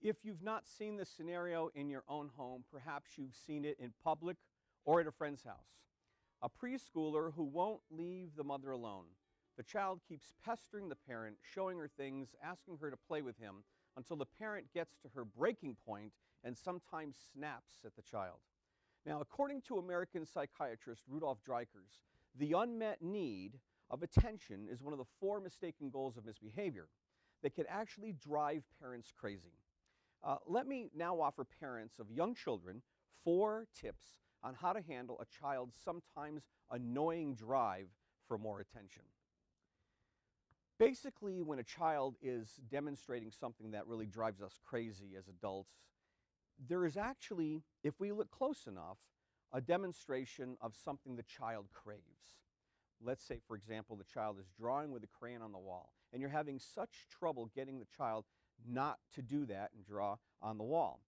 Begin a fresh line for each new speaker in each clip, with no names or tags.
If you've not seen this scenario in your own home, perhaps you've seen it in public or at a friend's house. A preschooler who won't leave the mother alone. The child keeps pestering the parent, showing her things, asking her to play with him, until the parent gets to her breaking point and sometimes snaps at the child. Now, according to American psychiatrist Rudolf Dreikurs, the unmet need of attention is one of the 4 mistaken goals of misbehavior that can actually drive parents crazy. Let me now offer parents of young children 4 tips on how to handle a child's sometimes annoying drive for more attention. Basically, when a child is demonstrating something that really drives us crazy as adults, there is actually, if we look close enough, a demonstration of something the child craves. Let's say, for example, the child is drawing with a crayon on the wall, and you're having such trouble getting the child not to do that and draw on the wall.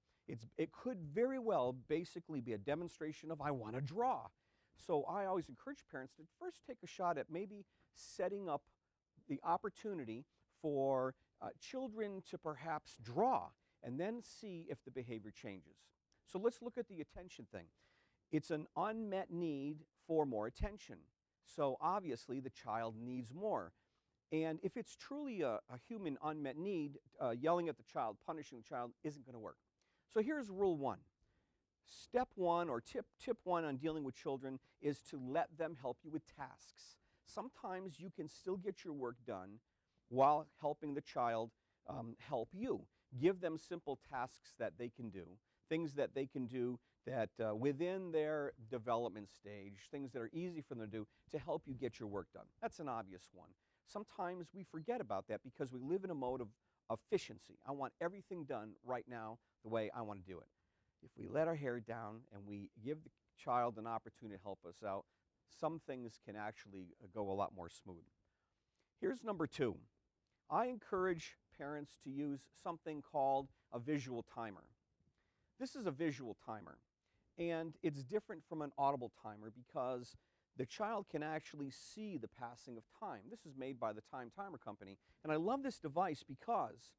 It could very well basically be a demonstration of, I want to draw. So I always encourage parents to first take a shot at maybe setting up the opportunity for children to perhaps draw, and then see if the behavior changes. So let's look at the attention thing. It's an unmet need for more attention. So obviously the child needs more. And if it's truly a human unmet need, yelling at the child, punishing the child isn't going to work. So here's rule 1. Step 1 or tip 1 on dealing with children is to let them help you with tasks. Sometimes you can still get your work done while helping the child help you. Give them simple tasks that they can do, things that they can do that within their development stage, things that are easy for them to do to help you get your work done. That's an obvious one. Sometimes we forget about that because we live in a mode of efficiency. I want everything done right now the way I want to do it. If we let our hair down and we give the child an opportunity to help us out, some things can actually go a lot more smooth. Here's number 2. I encourage parents to use something called a visual timer. This is a visual timer, and it's different from an audible timer because the child can actually see the passing of time. This is made by the Time Timer Company, and I love this device because,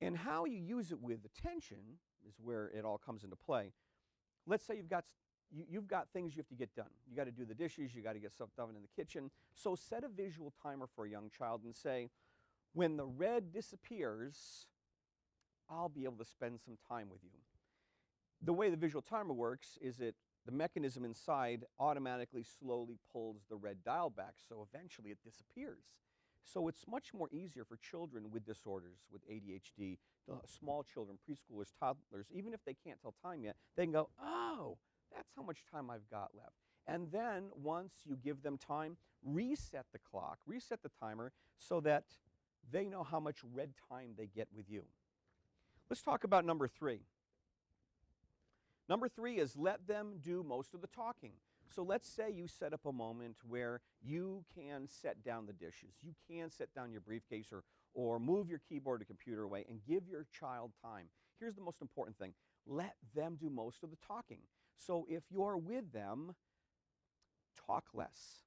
and how you use it with attention is where it all comes into play. Let's say you've got things you have to get done. You got to do the dishes, you got to get stuff done in the kitchen. So set a visual timer for a young child and say, when the red disappears, I'll be able to spend some time with you. The way the visual timer works is the mechanism inside automatically slowly pulls the red dial back, so eventually it disappears. So it's much more easier for children with disorders, with ADHD, small children, preschoolers, toddlers, even if they can't tell time yet, they can go, oh, that's how much time I've got left. And then once you give them time, reset the clock, reset the timer so that they know how much red time they get with you. Let's talk about number 3. Number 3 is let them do most of the talking. So let's say you set up a moment where you can set down the dishes, you can set down your briefcase or move your keyboard or computer away and give your child time. Here's the most important thing. Let them do most of the talking. So if you're with them, talk less.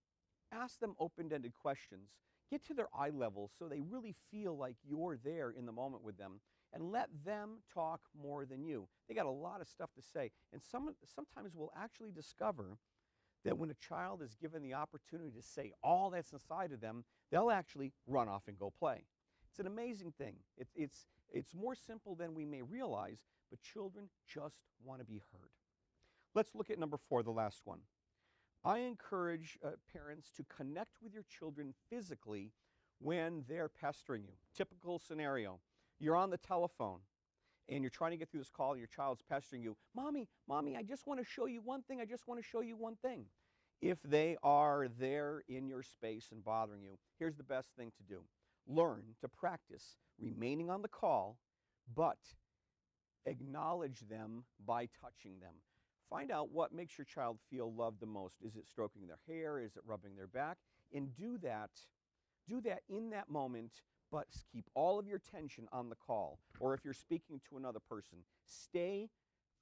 Ask them open-ended questions. Get to their eye level so they really feel like you're there in the moment with them, and let them talk more than you. They got a lot of stuff to say, and sometimes we'll actually discover that when a child is given the opportunity to say all that's inside of them, they'll actually run off and go play. It's an amazing thing. It's more simple than we may realize, but children just want to be heard. Let's look at number 4, the last one. I encourage parents to connect with your children physically when they're pestering you. Typical scenario, you're on the telephone and you're trying to get through this call and your child's pestering you. Mommy, I just want to show you one thing. I just want to show you one thing. If they are there in your space and bothering you, here's the best thing to do. Learn to practice remaining on the call, but acknowledge them by touching them. Find out what makes your child feel loved the most. Is it stroking their hair? Is it rubbing their back? And do that in that moment, but keep all of your attention on the call. Or if you're speaking to another person, stay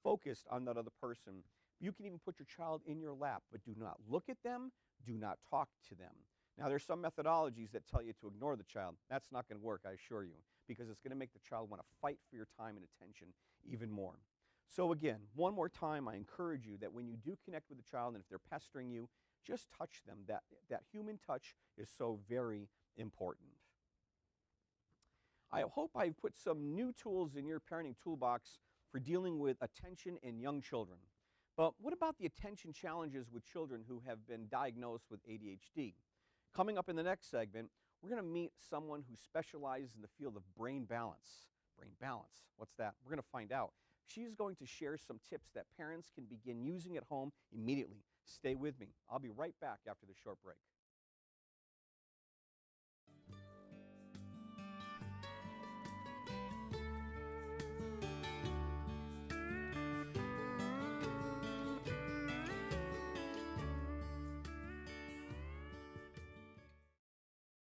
focused on that other person. You can even put your child in your lap, but do not look at them, do not talk to them. Now, there's some methodologies that tell you to ignore the child. That's not going to work, I assure you, because it's going to make the child want to fight for your time and attention even more. So again, one more time, I encourage you that when you do connect with the child and if they're pestering you, just touch them. That human touch is so very important. I hope I've put some new tools in your parenting toolbox for dealing with attention in young children. But what about the attention challenges with children who have been diagnosed with ADHD? Coming up in the next segment, we're going to meet someone who specializes in the field of brain balance. Brain balance, what's that? We're going to find out. She's going to share some tips that parents can begin using at home immediately. Stay with me. I'll be right back after this short break.